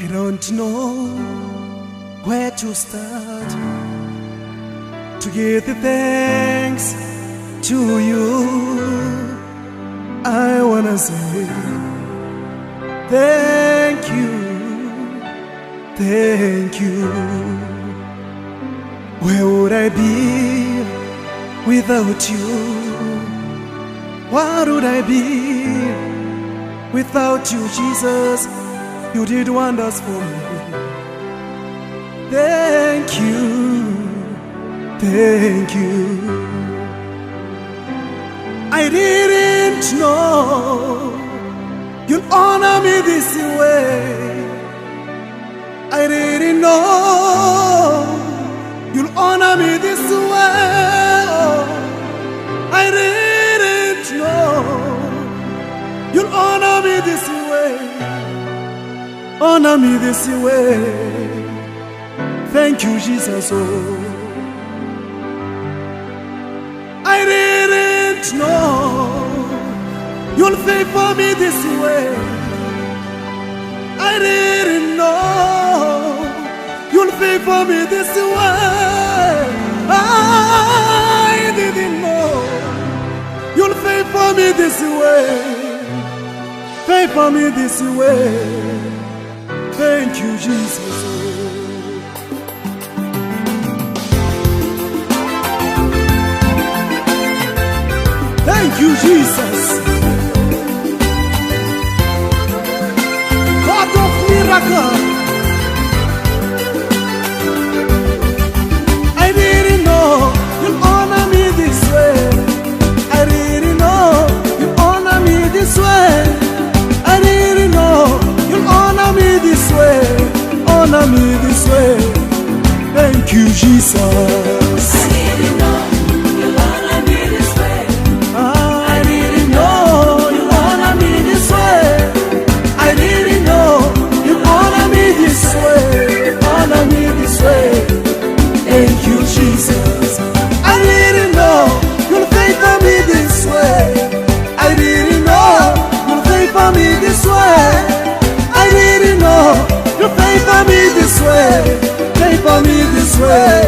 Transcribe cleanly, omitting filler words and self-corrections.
I don't know where to start to give the thanks to you. I wanna say thank you, thank you. Where would I be without you? What would I be without you, Jesus? You did wonders for me. Thank you, thank you. I didn't know you'd honor me this way. I didn't know you'd honor me this way. I didn't know you'd honor me this way. Honor me this way. Thank you, Jesus. Oh, I didn't know you'll favor me this way. I didn't know you'll favor me this way. I didn't know you'll favor me this way. Favor me this way. Thank you, Jesus. Thank you, Jesus. God of miracle. I didn't know you'll honor me this way. I didn't know you'll honor me this way. I didn't know you'll honor me this way. Honor me this way. Thank you, Jesus. I didn't know you'll honor me this way. I didn't know you honor me this way. I didn't know you honor me this way. Honor me this way. Thank you, Jesus. I didn't know you'll favor me this way. I didn't know you'll favor me this way. I didn't know you'll favor me this way. Favor me this way.